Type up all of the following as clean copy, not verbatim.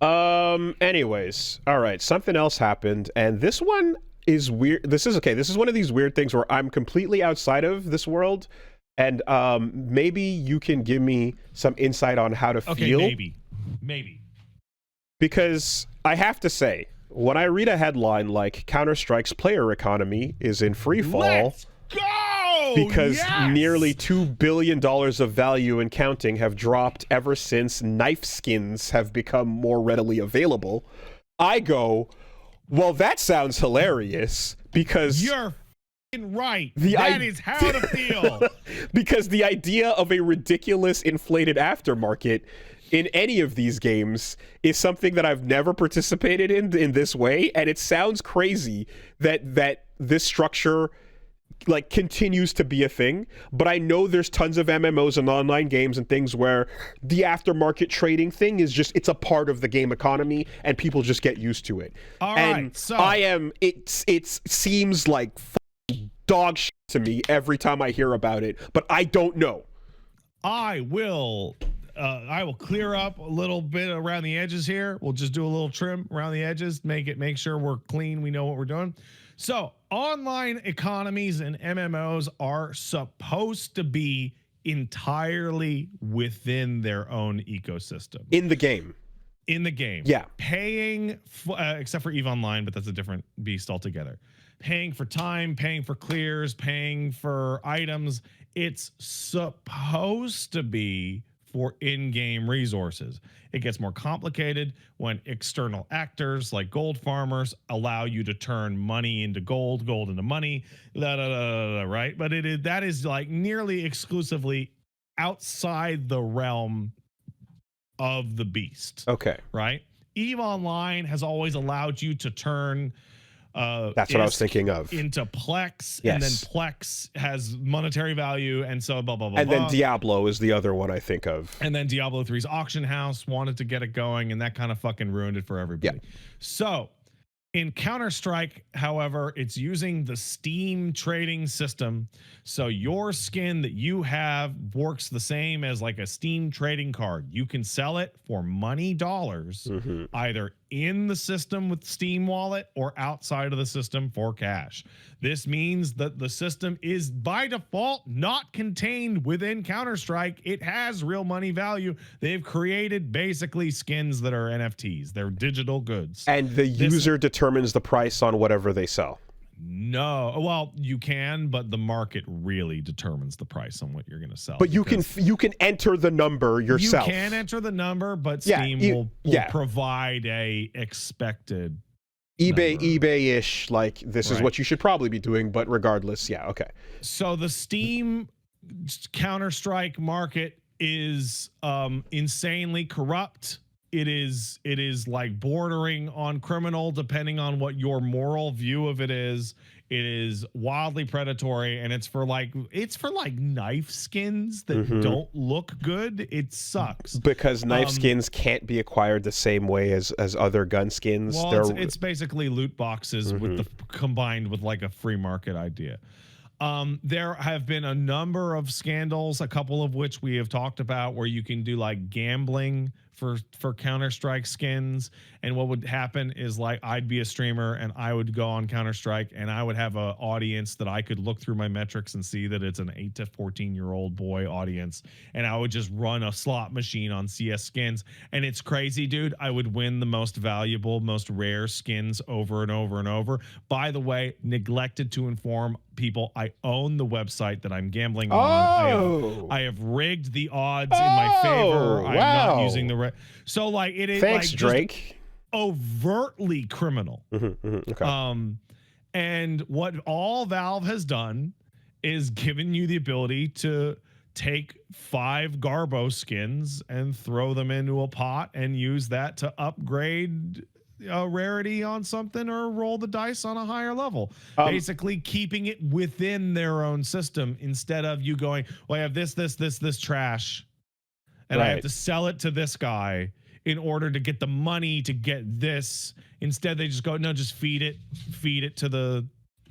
Anyways, all right. Something else happened, and this one is weird. This is okay. This is one of these weird things where I'm completely outside of this world, and maybe you can give me some insight on how to feel. Maybe. Because I have to say, when I read a headline like Counter-Strike's player economy is in free fall. Let's go! Because yes! nearly $2 billion of value and counting have dropped ever since knife skins have become more readily available, I go, well, that sounds hilarious because... You're right. That is how to feel. Because the idea of a ridiculous inflated aftermarket in any of these games is something that I've never participated in this way, and it sounds crazy that this structure like continues to be a thing. But I know there's tons of MMOs and online games and things where the aftermarket trading thing is just, it's a part of the game economy and people just get used to it. All and right, so it seems like dog shit to me every time I hear about it, but I don't know. I will clear up a little bit around the edges here. We'll just do a little trim around the edges, make sure we're clean. We know what we're doing. So online economies and MMOs are supposed to be entirely within their own ecosystem. In the game. Yeah. Paying, except for EVE Online, but that's a different beast altogether. Paying for time, paying for clears, paying for items. It's supposed to be for in-game resources. It gets more complicated when external actors like gold farmers allow you to turn money into gold into money, right? But that is like nearly exclusively outside the realm of the beast. Okay. Right? EVE Online has always allowed you to turn that's what I was thinking of. Into Plex, yes. And then Plex has monetary value, and so blah, blah, blah, and then Diablo is the other one I think of. And then Diablo 3's auction house wanted to get it going, and that kind of fucking ruined it for everybody. Yeah. So in Counter-Strike, however, it's using the Steam trading system. So your skin that you have works the same as like a Steam trading card. You can sell it for money dollars, either in the system with Steam Wallet or outside of the system for cash. This means that the system is by default not contained within Counter-Strike. It has real money value. They've created basically skins that are NFTs. They're digital goods. And the user determines the price on whatever they sell. No, well, you can, but the market really determines the price on what you're going to sell. But you can enter the number yourself. You can enter the number, but Steam will provide a expected eBay-ish, like this is what you should probably be doing, but regardless, yeah, okay. So the Steam Counter-Strike market is insanely corrupt. It is like bordering on criminal, depending on what your moral view of it is. It is wildly predatory, and it's for like knife skins that don't look good. It sucks because knife skins can't be acquired the same way as other gun skins. Well, it's basically loot boxes with combined with like a free market idea. There have been a number of scandals, a couple of which we have talked about, where you can do like gambling for Counter-Strike skins. And what would happen is like I'd be a streamer and I would go on Counter-Strike and I would have an audience that I could look through my metrics and see that it's an 8 to 14-year-old boy audience. And I would just run a slot machine on CS skins. And it's crazy, dude. I would win the most valuable, most rare skins over and over and over. By the way, neglected to inform people, I own the website that I'm gambling on. I have rigged the odds in my favor. I'm not using the so like it is. Thanks, like Drake. Overtly criminal. Okay. And what all Valve has done is given you the ability to take 5 Garbo skins and throw them into a pot and use that to upgrade rarity on something or roll the dice on a higher level, basically keeping it within their own system instead of you going, well, I have this trash and I have to sell it to this guy in order to get the money to get this. Instead, they just go, no, just feed it to the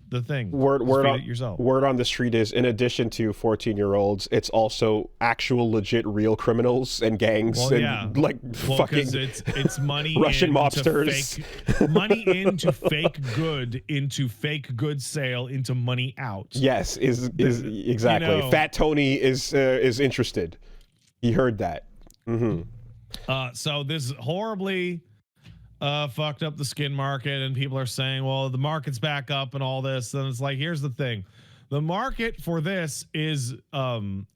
the thing. Word feed on it yourself. Word on the street is, in addition to 14-year-olds, it's also actual legit real criminals and gangs fucking it's money Russian into mobsters. money into fake good, into fake good sale, into money out. Yes, is exactly. Fat Tony is interested. He heard that. So this horribly fucked up the skin market, and people are saying, well, the market's back up and all this. And it's like, here's the thing. The market for this is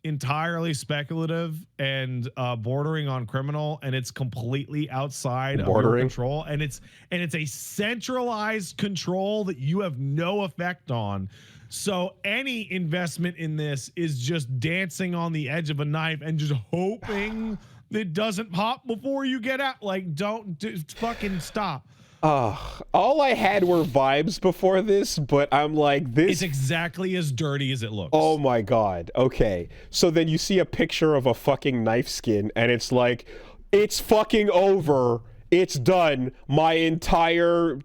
entirely speculative and bordering on criminal, and it's completely outside of your control. And it's a centralized control that you have no effect on. So any investment in this is just dancing on the edge of a knife and just hoping it doesn't pop before you get out. Like, fucking stop. All I had were vibes before this, but I'm like, this is exactly as dirty as it looks. Oh my God. Okay. So then you see a picture of a fucking knife skin, and it's like, it's fucking over. It's done. My entire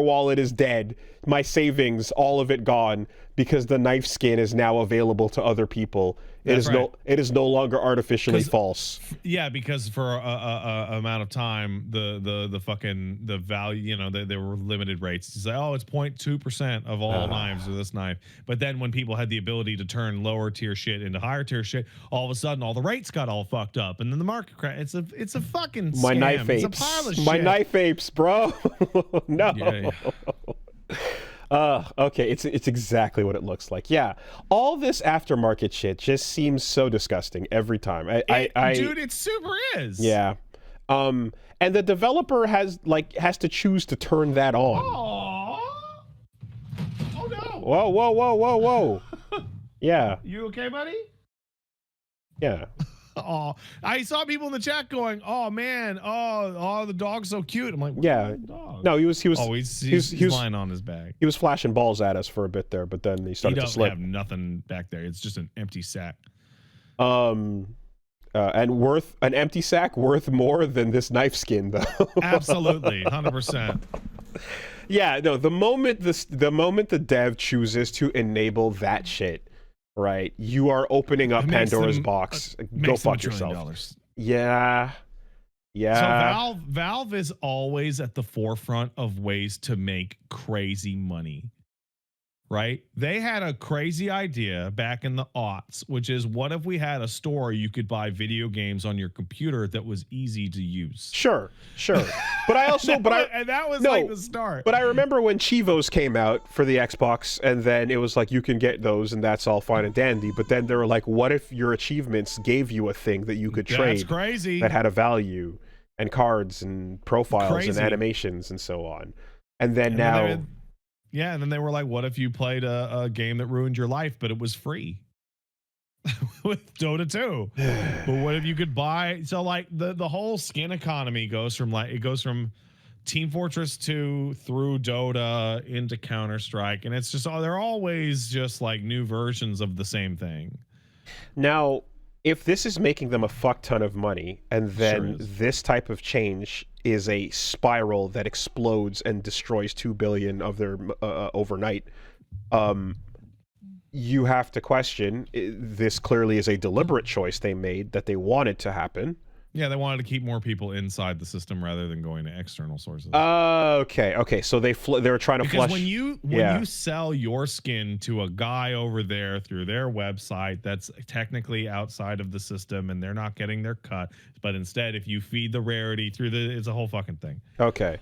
wallet is dead. My savings, all of it gone, because the knife skin is now available to other people. It is no longer artificially false. Yeah, because for a amount of time, the value, there were limited rates. It's like, oh, it's 0.2% of all knives of this knife. But then when people had the ability to turn lower tier shit into higher tier shit, all of a sudden all the rates got all fucked up, and then the market crashed. It's a fucking scam. My knife apes. It's a pile of shit. My knife apes, bro. No. Yeah. Okay, it's exactly what it looks like. Yeah, all this aftermarket shit just seems so disgusting every time. Dude, it super is. Yeah, and the developer has to choose to turn that on. Oh no! Whoa! Yeah. You okay, buddy? Yeah. Oh, I saw people in the chat going, "Oh man, oh, the dog's so cute." I'm like, yeah, dog? No, he was. Oh, he's lying on his back. He was flashing balls at us for a bit there, but then he started to slip. He doesn't have nothing back there. It's just an empty sack. And an empty sack worth more than this knife skin, though. Absolutely, 100%. Yeah, no. The moment the dev chooses to enable that shit. Right, you are opening up Pandora's box. Go fuck yourself. Yeah. So Valve is always at the forefront of ways to make crazy money. Right? They had a crazy idea back in the aughts, which is, what if we had a store you could buy video games on your computer that was easy to use? Sure. But I also, and that was like the start. But I remember when Chivos came out for the Xbox, and then it was like, you can get those, and that's all fine and dandy. But then they were like, what if your achievements gave you a thing that you could trade? That's crazy. That had a value, and cards, and profiles, and animations, and so on. And then yeah, and then they were like, what if you played a game that ruined your life, but it was free? With Dota 2. But what if you could buy? So like the whole skin economy goes from Team Fortress 2 through Dota into Counter-Strike, and it's just they're always just like new versions of the same thing. Now, if this is making them a fuck ton of money, and then this type of change is a spiral that explodes and destroys 2 billion of their overnight, you have to question, this clearly is a deliberate choice they made, that they wanted to happen. Yeah, they wanted to keep more people inside the system rather than going to external sources. Okay. So they were trying to flush. When you sell your skin to a guy over there through their website that's technically outside of the system, and they're not getting their cut, but instead, if you feed the rarity through it's a whole fucking thing. Okay.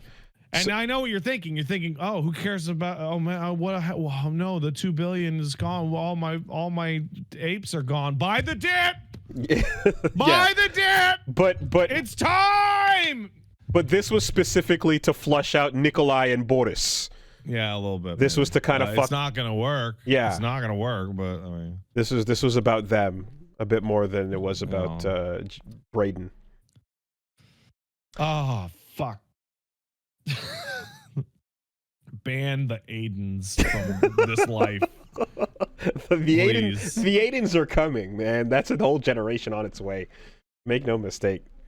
And I know what you're thinking. You're thinking, oh, who cares about? Oh man, no, the 2 billion is gone. All my apes are gone. Buy the dip. Buy the dip. But it's time. But this was specifically to flush out Nikolai and Boris. Yeah, a little bit. This was to kind of fuck. It's not gonna work. Yeah, it's not gonna work. But I mean, this was about them a bit more than it was about Braden. Oh fuck. Ban the Aidens from this life. The Aidens are coming, man. That's a whole generation on its way. Make no mistake.